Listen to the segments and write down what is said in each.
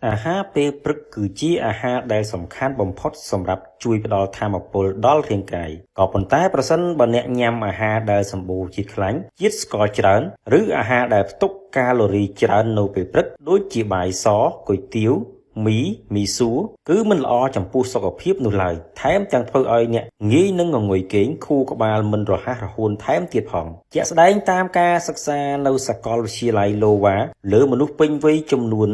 អាហារពេលព្រឹកគឺជាអាហារដែលសំខាន់បំផុតសម្រាប់ជួយផ្ដល់ថាមពលដល់រាងកាយក៏ប៉ុន្តែប្រសិនបើអ្នកញ៉ាំអាហារដែលសម្បូរជាតិខ្លាញ់ជាតិស្ករច្រើនឬអាហារដែលផ្ទុកកាឡូរីច្រើននៅពេលព្រឹកដូចជាបាយសគុយទាវមីសួរគឺមិនល្អចំពោះសុខភាពនោះឡើយថែមទាំងធ្វើឲ្យអ្នកងាយនឹងងងុយគេងខួរក្បាលមិនរហ័សរហួនថែមទៀតផងជាក់ស្ដែងតាមការសិក្សានៅសាកលវិទ្យាល័យ Iowa លើមនុស្សពេញវ័យចំនួន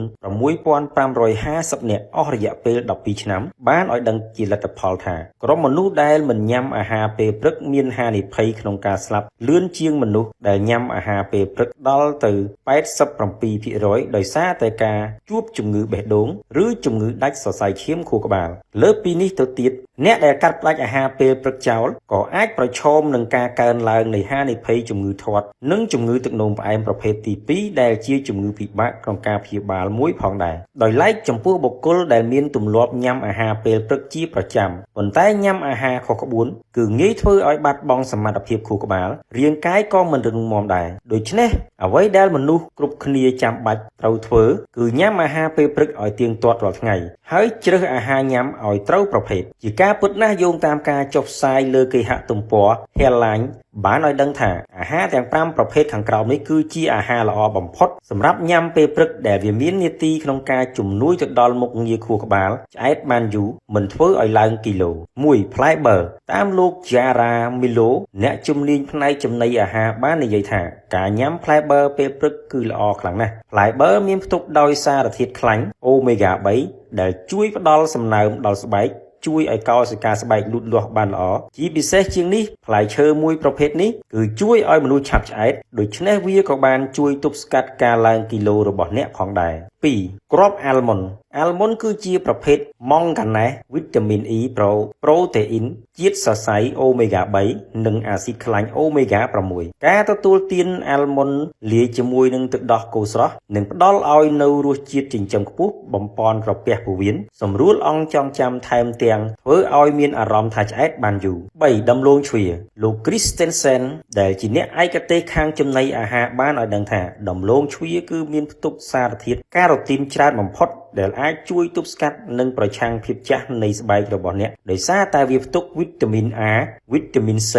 6,550 នាក់អស់រយៈពេល 12 ឆ្នាំបានឲ្យដឹងជាលទ្ធផលថាក្រុមមនុស្សដែលមិនញ៉ាំអាហារពេលព្រឹកមានហានិភ័យក្នុងការស្លាប់លឿនជាងមនុស្សដែលញ៉ាំអាហារពេលព្រឹកដល់ទៅ 87% ដោយសារតែការជួបជំងឺបេះដូងឬជំងឺដាច់សរសៃឈាមខួរក្បាលលើពីនេះទៅទៀតអ្នកដែលកាត់ផ្តាច់អាហារពេលព្រឹកចោលក៏អាចប្រឈមនឹងការកើនឡើងនៃហានិភ័យជំងឺធាត់និងជំងឺទឹកនោមផ្អែមប្រភេទទី2ដែលជាជំងឺពិបាកក្នុងការព្យាបាលមួយផងដែរដោយឡែកចំពោះបុគ្គលដែលមានទម្លាប់ញ៉ាំអាហារពេលព្រឹកជាប្រចាំប៉ុន្តែញ៉ាំអាហារខុសក្បួនគឺងាយធ្វើឲ្យបាត់បង់សមត្ថភាពខួរក្បាលរាងកាយក៏មិនរឹងមាំដែរដូច្នេះអ្វីដែលមនុស្សគ្រប់គ្នាចាំបាច់ត្រូវធ្វើគឺញ៉ាំអាហារពេលព្រឹកឲ្យទៀងទាត់រាល់ថ្ងៃហើយជ្រើសអាហារញ៉ាំឲ្យត្រូវប្រភេទជាការពិតណាស់យោងតាមការចុះផ្សាយលើគេហទំព័រ Healthline បានឲ្យដឹងថាអាហារទាំង5ប្រភេទខាងក្រោមនេះគឺជាអាហារល្អបំផុតសម្រាប់ញ៉ាំពេលព្រឹកដែលវាមាននាទីក្នុងការជំនួយទៅដល់មុខងារខួរក្បាលឆ្អែតបានយូរមិនធ្វើឲ្យឡើងគីឡូ 1. ផ្លែបឺរតាមលោក Jara Milo អ្នកជំនាញផ្នែកចំណីអាហារបាននិយាយថាការញ៉ាំផ្លែបឺរពេលព្រឹកគឺល្អខ្លាំងណាស់ផ្លែបឺរមានផ្ទុកដោយសារធាតុខ្លាញ់ Omega 3 ដែលជួយផ្ដល់សំណើមដល់ស្បែកជួយឲ្យកោសិកាស្បែកលូតលាស់បានល្អជាពិសេសជាងនេះផ្លែឈើមួយប្រភេទនេះគឺជួយឲ្យមនុស្សឆាប់ឆ្អែតដូច្នេះវាក៏បានជួយទប់ស្កាត់ការឡើងគីឡូរបស់អ្នកផងដែរ 2. គ្រាប់អាល់ម៉ុនអាល់ម៉ុនគឺជាប្រភេទម៉ង់ហ្កាណេសវីតាមីន E ប្រូតេអ៊ីនជាតិសរសៃ Omega 3 និងអាស៊ីដខ្លាញ់ Omega 6 ការទទួលទានអាល់ម៉ុនលាយជាមួយនឹងទឹកដោះគោស្រស់នឹងផ្ដល់ឲ្យនូវរសជាតិចិញ្ចឹមខ្ពស់បំប៉នក្រពះពោះវៀនសម្រួលអង្គចងចាំថែមទាំងធ្វើឲ្យមានអារម្មណ៍ថាឆ្អែតបានយូរ 3. ដំឡូងជ្វាលោក Christensen ដែលជាអ្នកឯកទេសខាងចំណីអាហារបានឲ្យដឹងថាដំឡូងជ្វាគឺមានផ្ទុកសារធាតុការ៉ូទីនច្រើនបំផុតដែលអាចជួយទប់ស្កាត់និងប្រឆាំងភាពចាស់នៃស្បែករបស់អ្នកដោយសារតែវាផ្ទុកវីតាមីន A វីតាមីន C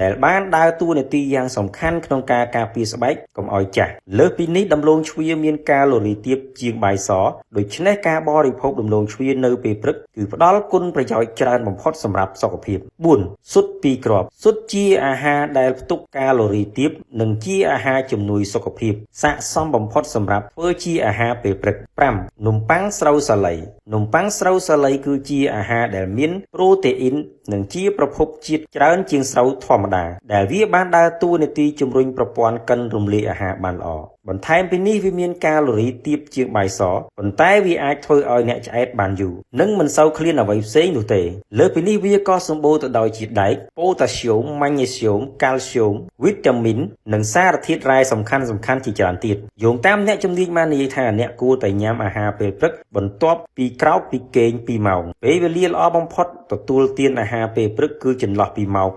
ដែលបានដើរតួនាទីយ៉ាងសំខាន់ក្នុងការការពារស្បែកកុំឲ្យចាស់លើសពីនេះដំឡូងជ្វាមានកាឡូរីទាបជាងបាយសដូច្នេះការបរិភោគដំឡូងជ្វានៅពេលព្រឹកគឺផ្ដល់គុណប្រយោជន៍ច្រើនបំផុតសម្រាប់សុខភាព 4. ស៊ុត2គ្រាប់ស៊ុតជាអាហារដែលផ្ទុកកាឡូរីទាបនិងជាអាហារជំនួយសុខភាពស័ក្តិសមបំផុតសម្រាប់ធ្វើជាអាហារពេលព្រឹក 5. នំប៉័ងស្រូវសាលីនំប៉័ងស្រូវសាលីគឺជាអាហារដែលមានប្រូតេអ៊ីននិងជាប្រភពជាតិច្រើនជាងស្រូវធម្មតាដែលវាបានដើរតួនាទីជំរុញប្រព័ន្ធកិនរំលាយអាហារបានល្អបន្ថែមពីនេះវាមានកាឡូរីទាបជាងបាយសប៉ុន្តែវាអាចធ្វើឲ្យអ្នកឆ្អែតបានយូរនិងមិនសូវឃ្លានអ្វីផ្សេងនោះទេលើពីនេះវាក៏សម្បូរទៅដោយជាតិដែកប៉ូតាស្យូមម៉ាញ៉េស្យូមកាល់ស្យូមវីតាមីននិងសារធាតុរ៉ែសំខាន់ជាច្រើនទៀតយោងតាមអ្នកជំនាញបាននិយាយថាអ្នកគួរតែញ៉ាំអាហារពេលព្រឹកបន្ទាប់ពីក្រោកពីគេង2ម៉ោងពេលវេលាល្អបំផុតទទួលទានអាហារពេលព្រឹកគឺចន្លោះពីម៉ោង7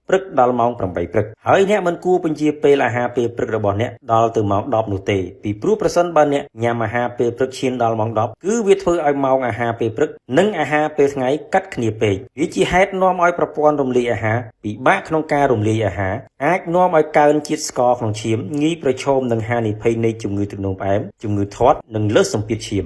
ព្រឹកដល់ម៉ោង8ព្រឹកហើយអ្នកមិនគួរបញ្ជាពេលអាហារពេលព្រឹករបស់អ្នកដល់ទៅម៉ោង10នោះទេពីព្រោះប្រសិនបើអ្នកញ៉ាំអាហារពេលព្រឹកឈានដល់ម៉ោង10គឺវាធ្វើឲ្យម៉ោងអាហារពេលព្រឹកនិងអាហារពេលថ្ងៃកាត់គ្នាពេកវាជាហេតុនាំឲ្យប្រព័ន្ធរំលាយអាហារពិបាកក្នុងការរំលាយអាហារអាចនាំឲ្យកើនជាតិស្ករក្នុងឈាមងាយប្រឈមនឹងហានិភ័យនៃជំងឺទឹកនោមផ្អែមជំងឺធាត់និងលើសសម្ពាធឈាម